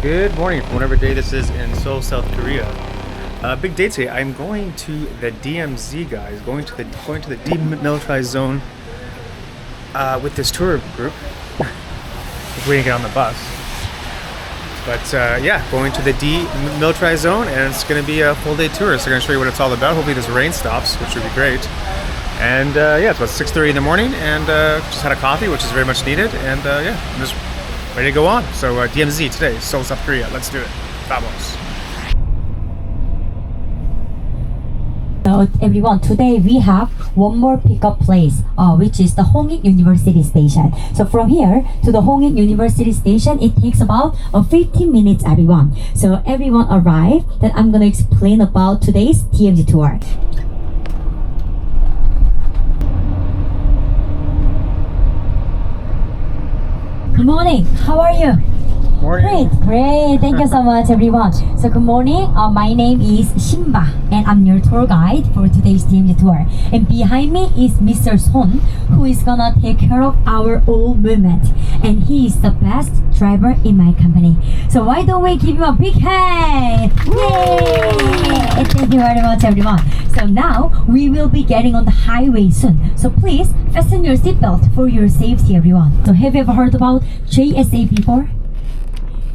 Good morning from whatever day this is in Seoul, South Korea. Big day today. I'm going to the DMZ, guys. Going to the Demilitarized Zone with this tour group. Just waiting to get on the bus. But yeah, going to the Demilitarized Zone, and it's going to be a full day tour. So I'm going to show you what it's all about. Hopefully this rain stops, which would be great. And yeah, it's about 6:30 in the morning, and just had a coffee, which is very much needed. And yeah, I'm just ready to go on. So DMZ today, Seoul, South Korea. Let's do it. Vamos. Hello everyone, today we have one more pickup place, which is the Hongik University Station. So from here to the Hongik University Station, it takes about 15 minutes, everyone. So everyone arrived, then I'm gonna explain about today's DMZ tour. Good morning, how are you? Morning. Great. Thank you so much, everyone. So good morning. My name is Shimba, and I'm your tour guide for today's DMZ tour. And behind me is Mr. Son, who is gonna take care of our whole movement. And he is the best driver in my company. So why don't we give him a big hand? Yay! Thank you very much, everyone. So now we will be getting on the highway soon. So please fasten your seatbelt for your safety, everyone. So have you ever heard about JSA before?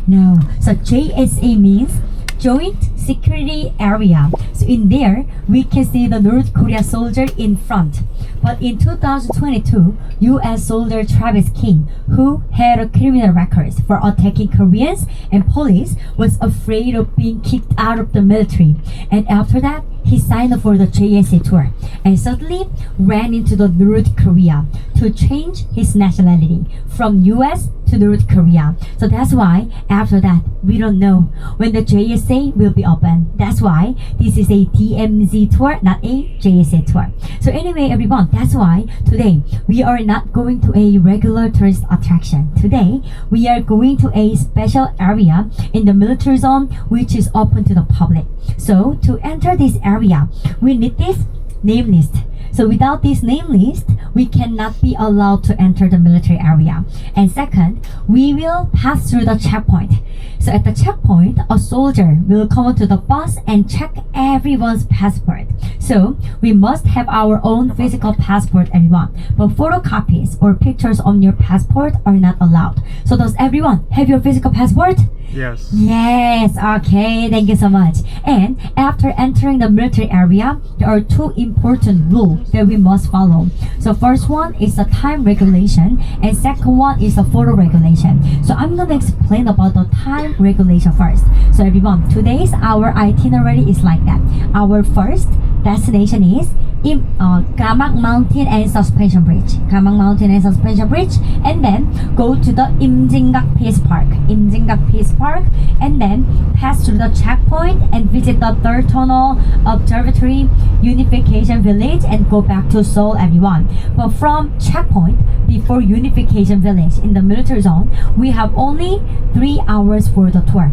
No. So JSA means Joint Security Area. So in there, we can see the North Korea soldier in front. But in 2022, US soldier Travis King, who had a criminal record for attacking Koreans and police, was afraid of being kicked out of the military. And after that, he signed up for the JSA tour and suddenly ran into the North Korea to change his nationality from US to North Korea. So that's why after that, we don't know when the JSA will be open. That's why this is a DMZ tour, not a JSA tour. So anyway, everyone, that's why today we are not going to a regular tourist attraction. Today, we are going to a special area in the military zone, which is open to the public. So to enter this area, we need this name list. So without this name list, we cannot be allowed to enter the military area. And second, we will pass through the checkpoint. So at the checkpoint, a soldier will come onto the bus and check everyone's passport. So we must have our own physical passport, everyone. But photocopies or pictures on your passport are not allowed. So does everyone have your physical passport? Yes. Yes, okay, thank you so much. And after entering the military area, there are two important rules that we must follow. So first one is the time regulation, and second one is the photo regulation. So I'm gonna explain about the time regulation first. So everyone, today's our itinerary is like that. Our first destination is Gamak Mountain and Suspension Bridge. Gamak Mountain and Suspension Bridge, and then go to the Imjingak Peace Park. Imjingak Peace Park, and then pass through the checkpoint and visit the third tunnel, Observatory, Unification Village, and go back to Seoul, everyone. But from checkpoint before Unification Village in the military zone, we have only 3 hours for the tour.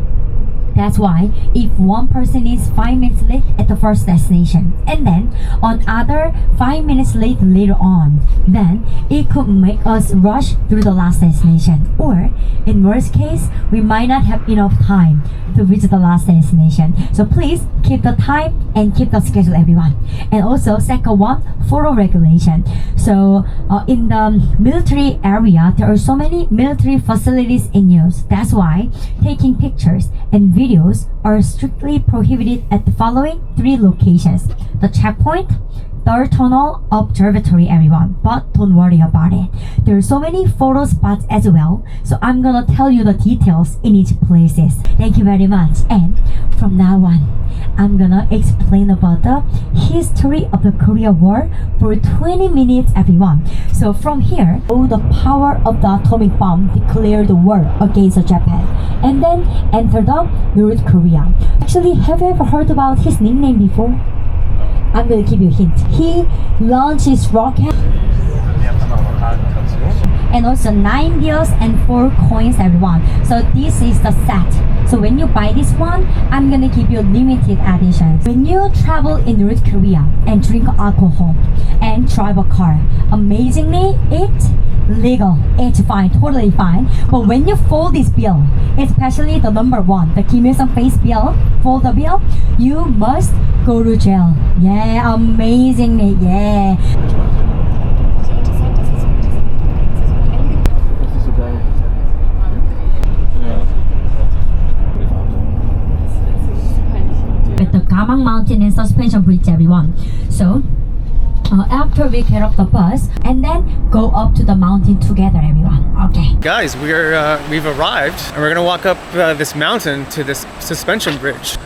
That's why if one person is 5 minutes late at the first destination and then on other 5 minutes late later on, then it could make us rush through the last destination. Or in worst case, we might not have enough time to visit the last destination. So please keep the time and keep the schedule, everyone. And also second one, photo regulation. So in the military area, there are so many military facilities in use. That's why taking pictures and videos are strictly prohibited at the following 3 locations: the checkpoint, third tunnel, observatory, everyone. But don't worry about it. There are so many photo spots as well. So I'm gonna tell you the details in each places. Thank you very much. And from now on, I'm gonna explain about the history of the Korea War for 20 minutes, everyone. So from here, the power of the atomic bomb declared the war against Japan, and then enter the North Korea. Actually, have you ever heard about his nickname before? I'm gonna give you a hint. He launched his rocket and also 9 bills and 4 coins, everyone. So this is the set So when you buy this one, I'm gonna give you limited edition. When you travel in North Korea and drink alcohol and drive a car, amazingly, it's legal. It's fine, totally fine. But when you fold this bill, especially the number one, the Kim Il-sung face bill, fold the bill, you must go to jail. Yeah, amazingly, yeah. At the Gamak Mountain and suspension bridge, everyone. So after we get off the bus and then go up to the mountain together, everyone. Okay. Guys, we've arrived and we're gonna walk up this mountain to this suspension bridge.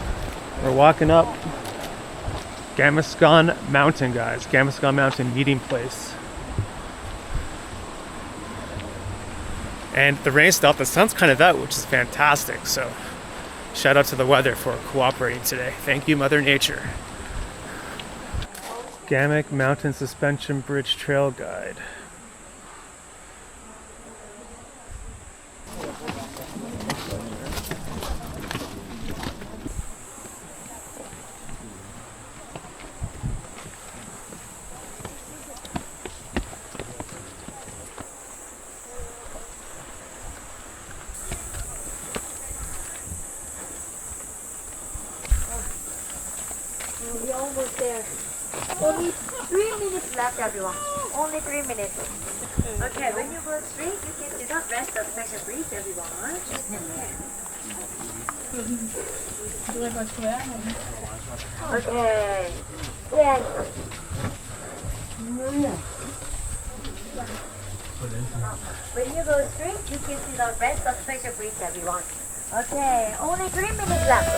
We're walking up Gamaksan Mountain, guys. Gamaksan Mountain meeting place. And the rain stopped. The sun's kind of out, which is fantastic. So shout out to the weather for cooperating today. Thank you, Mother Nature. Gamak Mountain Suspension Bridge Trail Guide. We're almost there. Only 3 minutes left, everyone. Only 3 minutes. Okay, when you go straight, you can do not rest the special breeze, everyone. Okay. Yeah. When you go straight, you can see the rest of special breeze, everyone. Okay, only 3 minutes left.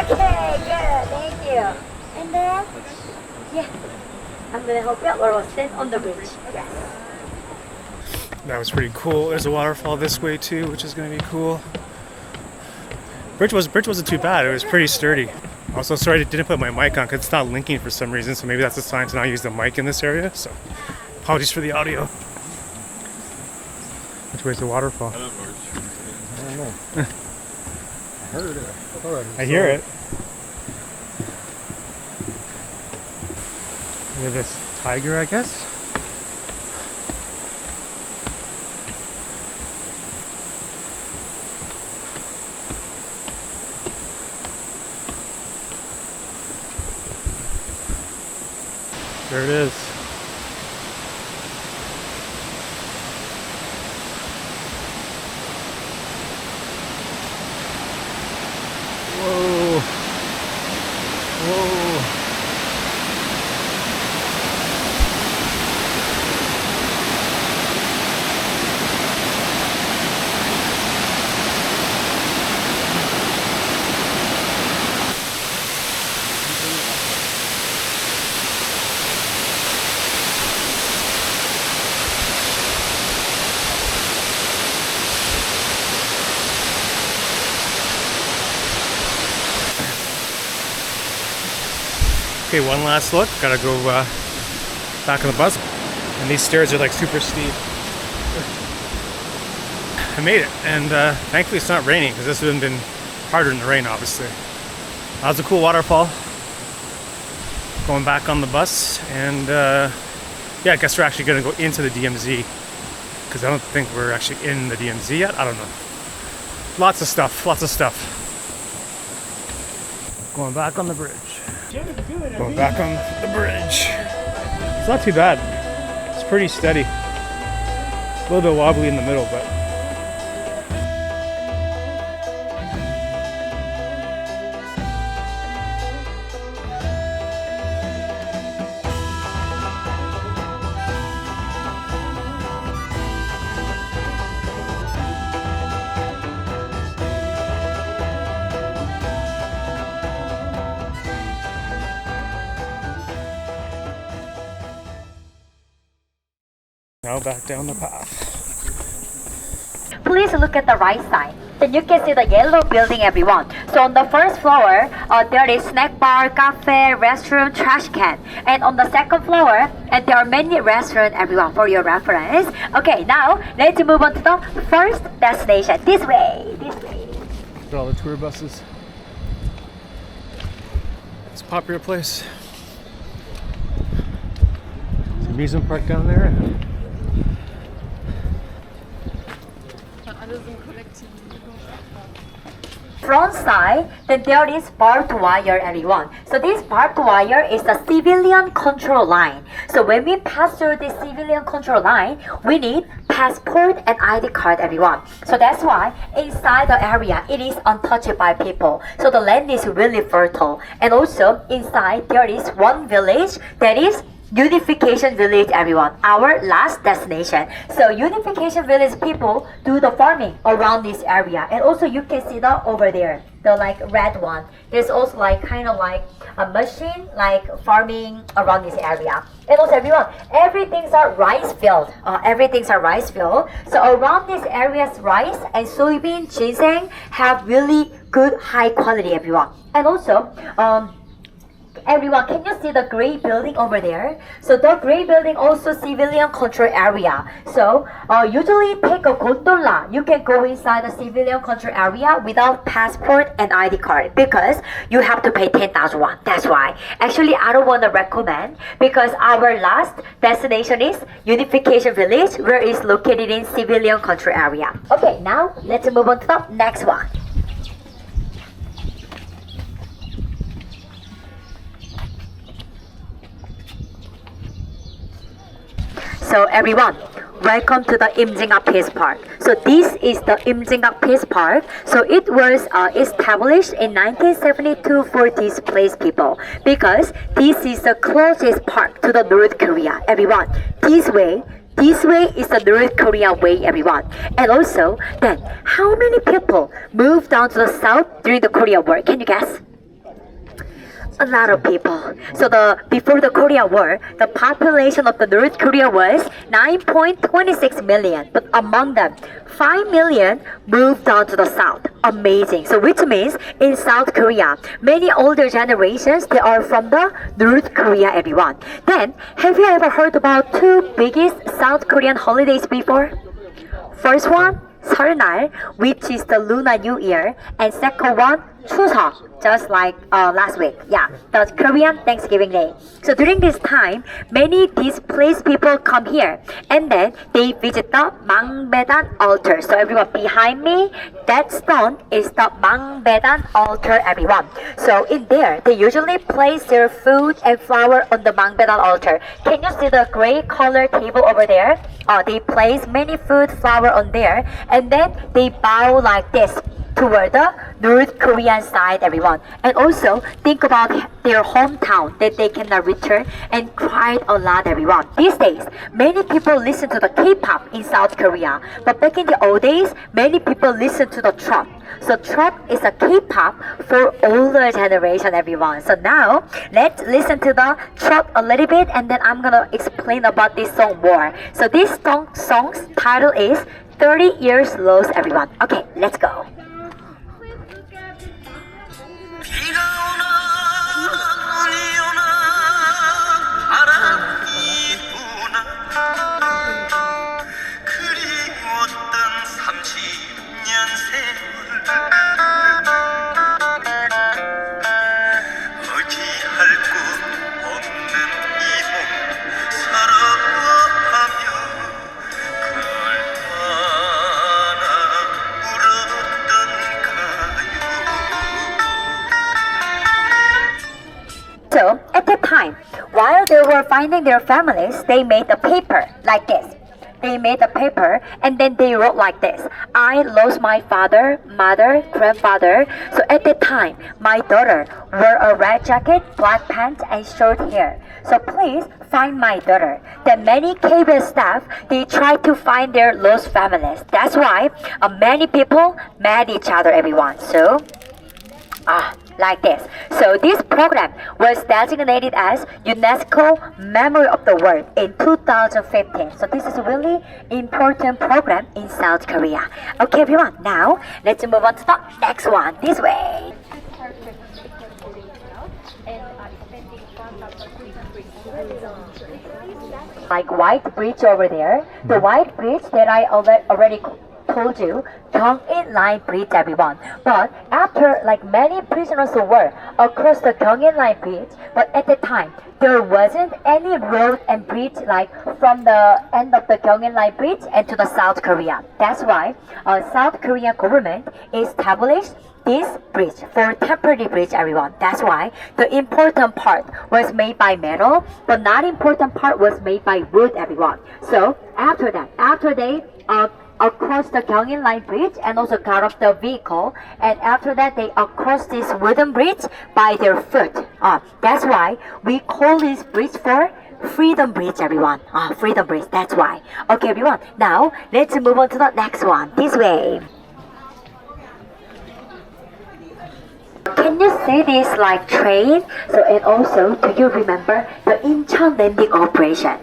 Okay, good, thank you. And then, yeah, I'm gonna help you out or stand on the bridge. Yes. That was pretty cool. There's a waterfall this way too, which is gonna be cool. Bridge wasn't too bad. It was pretty sturdy. Also, sorry I didn't put my mic on because it's not linking for some reason, so maybe that's a sign to not use the mic in this area. So, apologies for the audio. Which way's the waterfall? I don't know. I heard it. I hear it. Look at this tiger, I guess. There it is. Whoa. Whoa. Okay, one last look. Gotta go back on the bus. And these stairs are like super steep. I made it, and thankfully it's not raining because this would have been harder in the rain, obviously. That was a cool waterfall. Going back on the bus, and yeah, I guess we're actually gonna go into the DMZ because I don't think we're actually in the DMZ yet. I don't know. Lots of stuff, lots of stuff. Going back on the bridge. Going back on the bridge. It's not too bad. It's pretty steady. A little bit wobbly in the middle, but Now back down the path. Please look at the right side. Then you can see the yellow building, everyone. So on the first floor, there is snack bar, cafe, restroom, trash can. And on the second floor, and there are many restaurants, everyone, for your reference. Okay, now let's move on to the first destination. This way, this way. Look at all the tour buses. It's a popular place. There's an amusement park down there. Front side, then there is barbed wire, everyone. So this barbed wire is the civilian control line. So when we pass through this civilian control line, we need passport and ID card, everyone. So that's why inside the area, it is untouched by people. So the land is really fertile. And also inside, there is one village that is Unification Village, everyone, our last destination. So Unification Village people do the farming around this area, and also you can see that over there, the like red one. There's also like kind of like a machine like farming around this area. And also everyone, everything's a rice field. Everything's a rice field. So around this area's rice and soybean, ginseng have really good high quality, everyone. And also everyone, can you see the gray building over there? So the gray building also civilian control area. So usually take a gondola. You can go inside the civilian control area without passport and ID card because you have to pay 10,000 won. That's why. Actually, I don't want to recommend because our last destination is Unification Village, where it's located in civilian control area. Okay, now let's move on to the next one. So everyone, welcome to the Imjingak Peace Park. So this is the Imjingak Peace Park. So it was established in 1972 for displaced people because this is the closest park to the North Korea. Everyone, this way is the North Korea way, everyone. And also, then, how many people moved down to the south during the Korea War? Can you guess? A lot of people. So before the Korea War, the population of the North Korea was 9.26 million. But among them, 5 million moved on to the south. Amazing. So which means in South Korea, many older generations, they are from the North Korea, everyone. Then, have you ever heard about two biggest South Korean holidays before? First one, 설날, which is the Lunar New Year, and second one, 추석, just like last week. Yeah, the Korean Thanksgiving Day. So during this time, many displaced people come here, and then they visit the Mangbaedan Altar. So everyone behind me, that stone is the Mangbaedan Altar, everyone. So in there, they usually place their food and flower on the Mangbaedan Altar. Can you see the gray color table over there? They place many food, flower on there, and then they bow like this toward the North Korean side, everyone. And also think about their hometown that they cannot return and cried a lot, everyone. These days, many people listen to the K-pop in South Korea, but back in the old days, many people listen to the trap. So trap is a K-pop for older generation, everyone. So now let's listen to the trap a little bit, and then I'm gonna explain about this song more. So this song's title is 30 Years Lost, everyone. Okay, let's go. 비가 오나 눈이 오나 바람이 부나 그리웠던 30년 세월 어찌할 것 없는 이 몸 서러워하며 그걸 따라 울었던가요. So, at that time, while they were finding their families, they made a paper like this. They made a paper and then they wrote like this. I lost my father, mother, grandfather. So at that time, my daughter wore a red jacket, black pants, and short hair. So please find my daughter. Then many KBS staff, they tried to find their lost families. That's why many people met each other, everyone. So, like this. So this program was designated as UNESCO Memory of the World in 2015. So this is a really important program in South Korea. Okay, everyone, now let's move on to the next one. This way. Like white bridge over there. The white bridge that I already told you, Gyeongin Line Bridge, everyone. But after like many prisoners were across the Gyeongin Line Bridge, but at the time there wasn't any road and bridge like from the end of the Gyeongin Line Bridge and to the South Korea. That's why South Korean government established this bridge for temporary bridge, everyone. That's why the important part was made by metal, the not important part was made by wood, everyone. So after that, after they across the Gyeongin Line Bridge and also got off the vehicle, and after that they across this wooden bridge by their foot. That's why we call this bridge for Freedom Bridge, everyone. Freedom Bridge, that's why. Okay, everyone, now let's move on to the next one. This way. Can you see this like train? So, and also, do you remember the Incheon landing operation?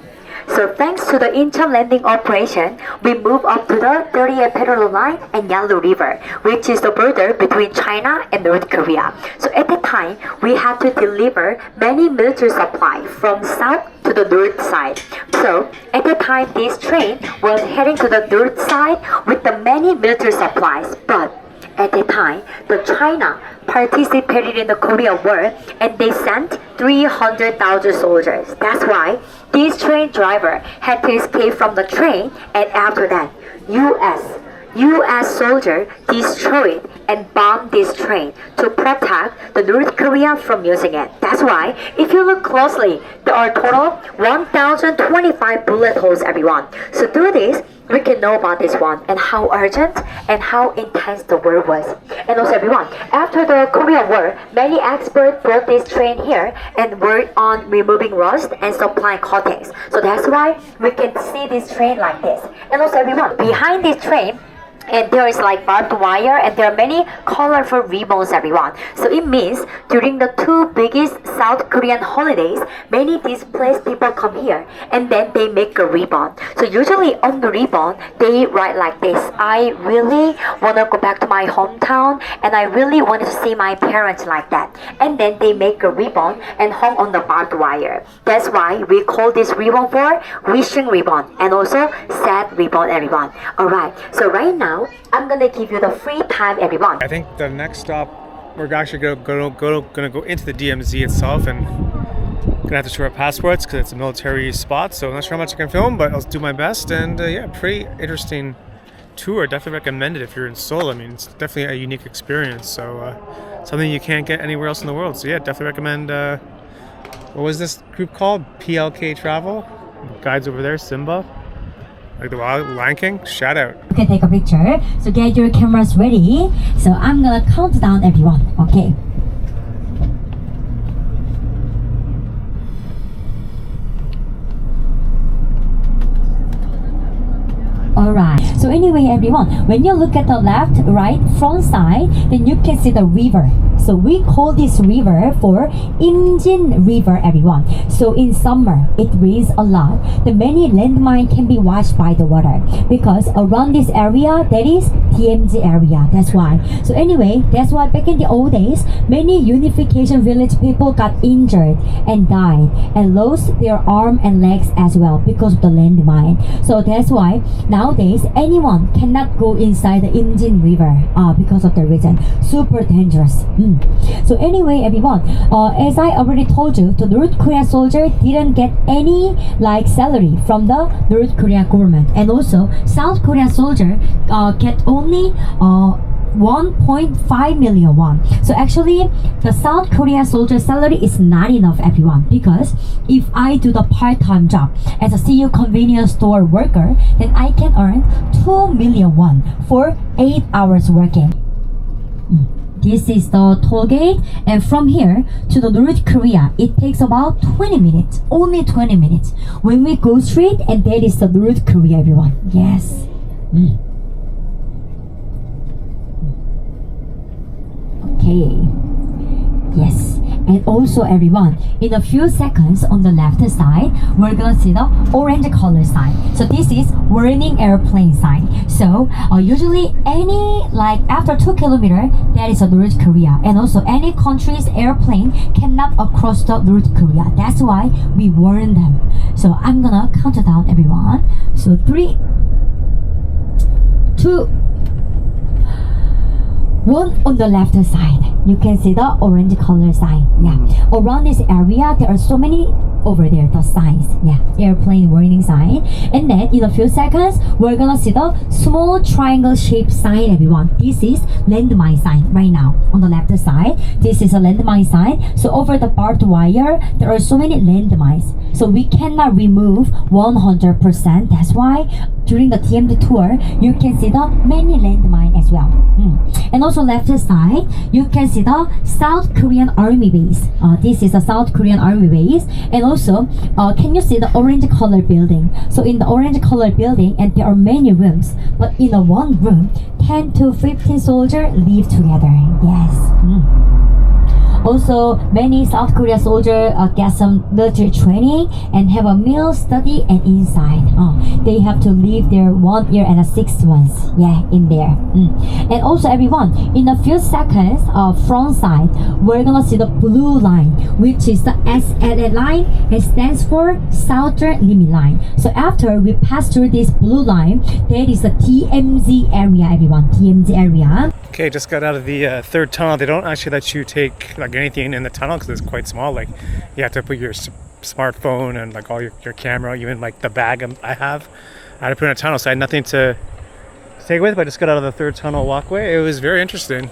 So thanks to the Incheon landing operation, we move up to the 38th parallel line and Yalu River, which is the border between China and North Korea. So at the time, we had to deliver many military supplies from south to the north side. So at the time, this train was heading to the north side with the many military supplies, but at the time, the China participated in the Korean War and they sent 300,000 soldiers. That's why this train driver had to escape from the train, and after that, US soldier destroyed and bombed this train to protect the North Korea from using it. That's why, if you look closely, there are total 1,025 bullet holes, everyone. So through this, we can know about this one and how urgent and how intense the war was. And also, everyone, after the Korean War, many experts brought this train here and worked on removing rust and supplying coatings. So that's why we can see this train like this. And also, everyone, behind this train, and there is like barbed wire and there are many colorful ribbons, everyone. So it means during the two biggest South Korean holidays, many displaced people come here and then they make a ribbon. So usually on the ribbon, they write like this: I really want to go back to my hometown and I really wanted to see my parents, like that. And then they make a ribbon and hung on the barbed wire. That's why we call this ribbon for wishing ribbon and also sad ribbon, everyone. Alright, so right now, I'm gonna give you the free time, everyone. I think the next stop, we're actually gonna go into the DMZ itself and gonna have to show our passports because it's a military spot. So I'm not sure how much I can film, but I'll do my best. And yeah, pretty interesting tour. Definitely recommend it if you're in Seoul. I mean, it's definitely a unique experience. So something you can't get anywhere else in the world. So yeah, definitely recommend. What was this group called? PLK Travel. Guides over there, Simba. Like the Wild Lion King, shout out. You can take a picture. So get your cameras ready. So I'm gonna count down, everyone. Okay. Alright, so anyway, everyone, when you look at the left, right, front side, then you can see the river. So we call this river for Imjin River, everyone. So in summer, it rains a lot. The many landmines can be washed by the water because around this area, that is DMZ area. That's why. So anyway, that's why back in the old days, many unification village people got injured and died and lost their arm and legs as well because of the landmine. So that's why nowadays anyone cannot go inside the Imjin River because of the reason. Super dangerous. So anyway, everyone, as I already told you, the North Korean soldier didn't get any like salary from the North Korean government, and also South Korean soldier get only 1.5 million won. So actually, the South Korean soldier salary is not enough, everyone, because if I do the part-time job as a CU convenience store worker, then I can earn 2 million won for 8 hours working. This is the toll gate, and from here to the North Korea, it takes about 20 minutes, only 20 minutes. When we go straight, and that is the North Korea, everyone. Yes. Okay. Yes. And also everyone, in a few seconds on the left side, we're gonna see the orange color sign. So this is warning airplane sign. So usually after 2 kilometers, that is a North Korea. And also any country's airplane cannot cross the North Korea. That's why we warn them. So I'm gonna count it down everyone. So 3, 2, 1 on the left side. You can see the orange color sign. Yeah. Around this area, there are so many over there, the signs. Yeah. Airplane warning sign. And then in a few seconds, we're gonna see the small triangle shaped sign, everyone. This is landmine sign right now on the left side. This is a landmine sign. So over the barbed wire, there are so many landmines. So we cannot remove 100%. That's why during the DMZ tour, you can see the many landmine as well. And also left side, you can see the South Korean Army base. This is a South Korean Army base. And also, can you see the orange color building? So in the orange color building, and there are many rooms, but in a one room, 10 to 15 soldiers live together. Yes. Also, many South Korea soldiers get some military training and have a meal, study, and inside. They have to live there 1 year and 6 months. Yeah, in there. And also, everyone, in a few seconds, front side, we're gonna see the blue line, which is the SLL line. It stands for Southern Limit Line. So after we pass through this blue line, that is the DMZ area, everyone. DMZ area. Okay, just got out of the third tunnel. They don't actually let you take like anything in the tunnel because it's quite small. Like you have to put your smartphone and like all your camera, even like the bag I had to put in a tunnel. So I had nothing to take with, but I just got out of the third tunnel walkway. It was very interesting.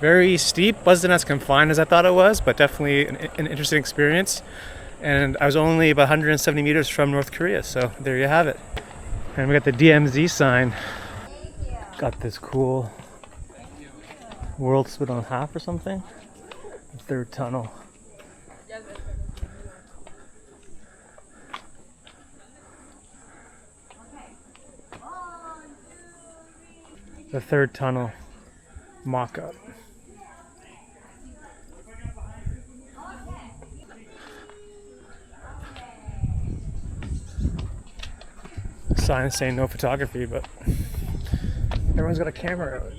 Very steep, wasn't as confined as I thought it was, but definitely an interesting experience. And I was only about 170 meters from North Korea, so there you have it. And we got the DMZ sign. Got this cool world split on half or something. The third tunnel. The third tunnel mock-up. Sign saying no photography, but everyone's got a camera out.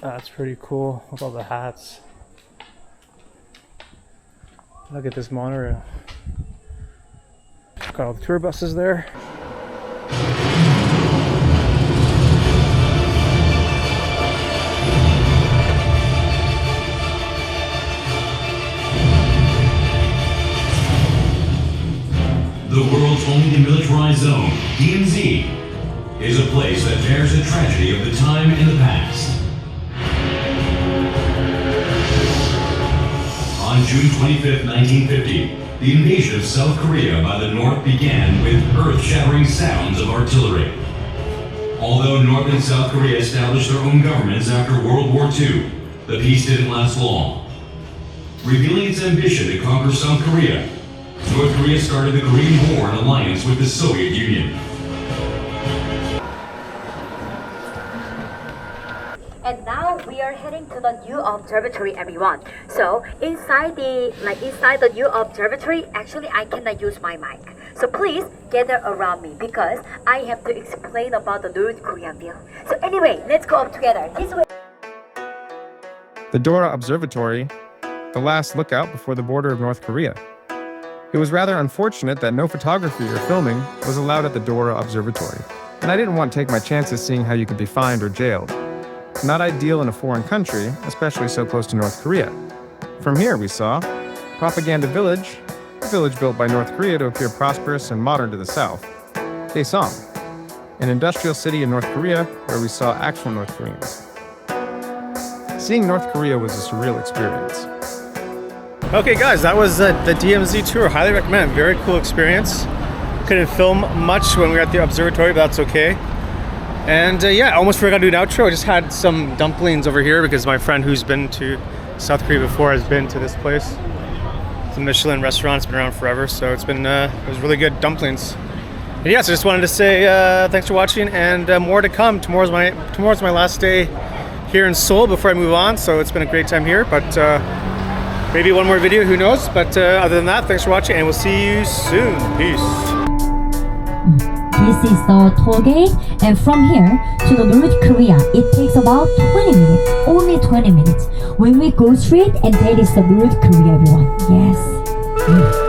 That's pretty cool with all the hats. Look at this monorail. Got all the tour buses there. The world's only demilitarized zone, DMZ, is a place that bears the tragedy of the time in the past. On June 25, 1950, the invasion of South Korea by the North began with earth-shattering sounds of artillery. Although North and South Korea established their own governments after World War II, the peace didn't last long. Revealing its ambition to conquer South Korea, North Korea started the Korean War in alliance with the Soviet Union. And now we are heading to the new observatory, everyone. So inside the new observatory, actually I cannot use my mic. So please gather around me because I have to explain about the North Korean view. So anyway, let's go up together. This way. The Dora Observatory, the last lookout before the border of North Korea. It was rather unfortunate that no photography or filming was allowed at the Dora Observatory, and I didn't want to take my chances seeing how you could be fined or jailed. Not ideal in a foreign country, especially so close to North Korea. From here we saw Propaganda Village, a village built by North Korea to appear prosperous and modern to the south. Daeseong, an industrial city in North Korea where we saw actual North Koreans. Seeing North Korea was a surreal experience. Okay guys, that was the DMZ tour. Highly recommend. Very cool experience. Couldn't film much when we were at the observatory, but that's okay. And yeah, I almost forgot to do an outro. I just had some dumplings over here because my friend who's been to South Korea before has been to this place. It's a Michelin restaurant. It's been around forever, so it's been it was really good dumplings. And yeah, so just wanted to say thanks for watching, and more to come. Tomorrow's my last day here in Seoul before I move on, so it's been a great time here. But maybe one more video, who knows? But other than that, thanks for watching, and we'll see you soon. Peace. This is the toll gate, and from here to the North Korea, it takes about 20 minutes, only 20 minutes. When we go straight, and that is the North Korea, everyone. Yes.